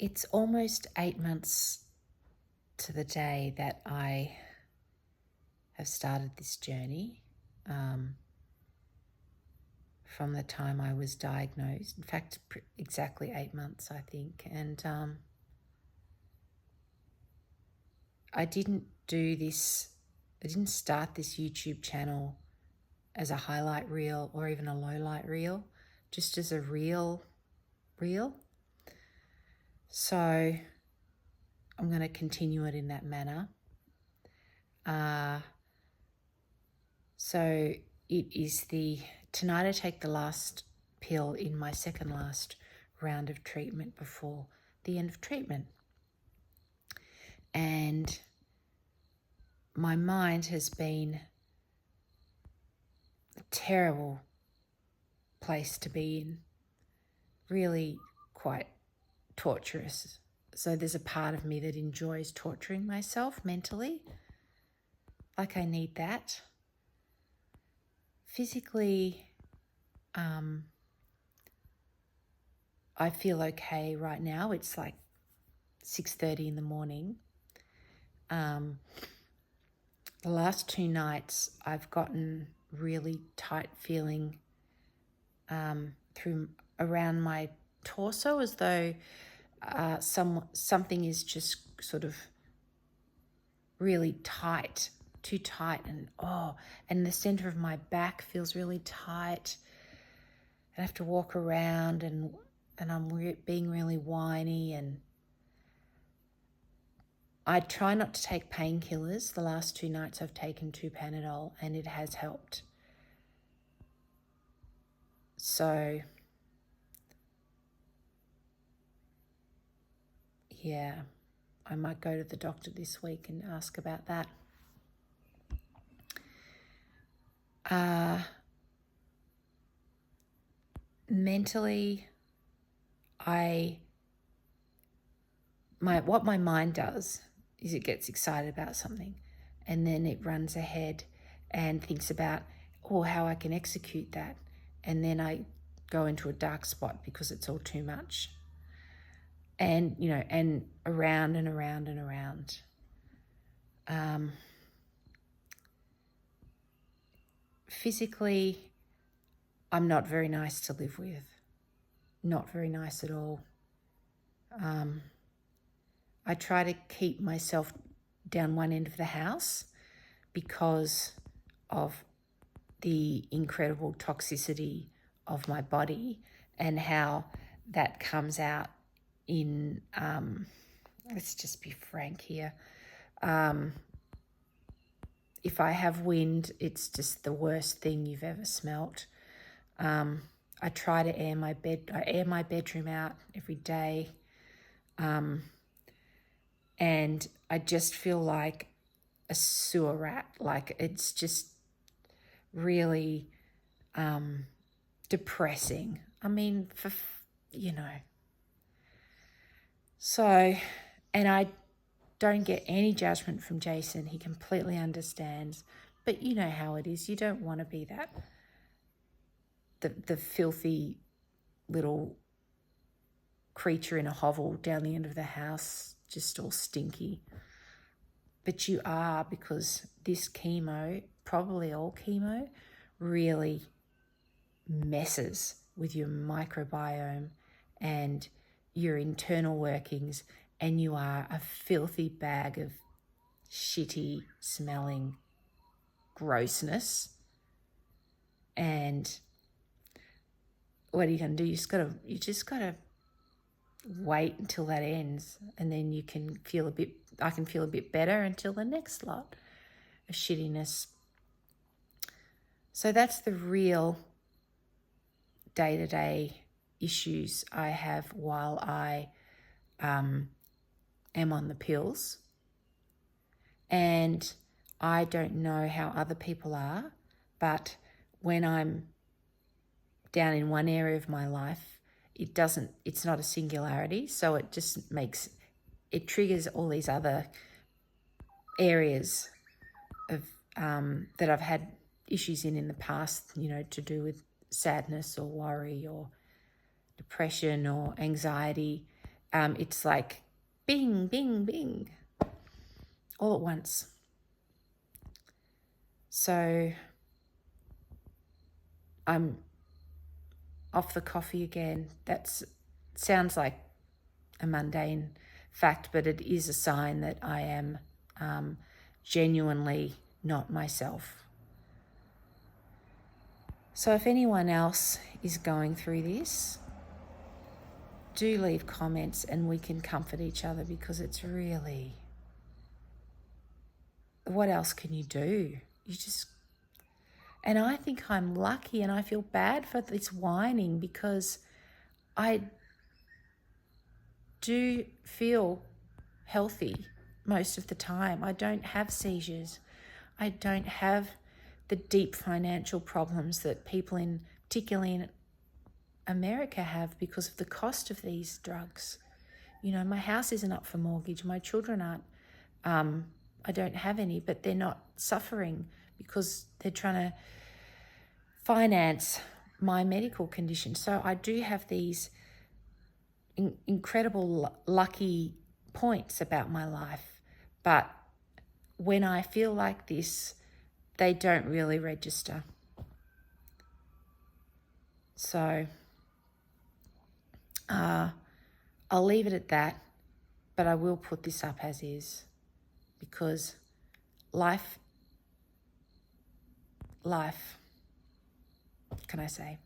It's almost 8 months to the day that I have started this journey, from the time I was diagnosed. In fact, exactly 8 months, I think. And I didn't start this YouTube channel as a highlight reel or even a low light reel, just as a reel. So I'm going to continue it in that manner. So it is tonight I take the last pill in my second last round of treatment before the end of treatment. And my mind has been a terrible place to be in, really quite torturous. So there's a part of me that enjoys torturing myself mentally, like I need that. Physically, I feel okay right now. It's like 6:30 in the morning. The last 2 nights I've gotten really tight feeling through around my torso, as though something is just sort of really tight, too tight, and the center of my back feels really tight. I have to walk around and I'm being really whiny, and I try not to take painkillers. The last 2 nights I've taken 2 Panadol and it has helped. So yeah, I might go to the doctor this week and ask about that. Mentally, what my mind does is it gets excited about something, and then it runs ahead and thinks about, how I can execute that. And then I go into a dark spot because it's all too much. And, and around and around and around. Physically, I'm not very nice to live with. Not very nice at all. I try to keep myself down one end of the house because of the incredible toxicity of my body and how that comes out in, let's just be frank here. If I have wind, it's just the worst thing you've ever smelt. I try to air my bedroom out every day. And I just feel like a sewer rat. Like, it's just really depressing. I mean, So, and I don't get any judgment from Jason. He completely understands. But you know how it is. You don't want to be the filthy little creature in a hovel down the end of the house, just all stinky. But you are, because this chemo, probably all chemo, really messes with your microbiome and your internal workings, and you are a filthy bag of shitty smelling grossness. And what are you going to do? You just gotta wait until that ends, and then I can feel a bit better until the next lot of shittiness. So that's the real day-to-day issues I have while I am on the pills. And I don't know how other people are, but when I'm down in one area of my life, it's not a singularity. So it just it triggers all these other areas of that I've had issues in the past, to do with sadness or worry or depression or anxiety. it's like bing, bing, bing, all at once. So I'm off the coffee again. That sounds like a mundane fact, but it is a sign that I am genuinely not myself. So if anyone else is going through this, do leave comments and we can comfort each other, because it's really, what else can you do? And I think I'm lucky, and I feel bad for this whining, because I do feel healthy most of the time. I don't have seizures. I don't have the deep financial problems that people particularly in America have because of the cost of these drugs. You know, my house isn't up for mortgage. My children aren't. I don't have any, but they're not suffering because they're trying to finance my medical condition. So I do have these incredible lucky points about my life. But when I feel like this, they don't really register. So I'll leave it at that, but I will put this up as is, because life, what can I say?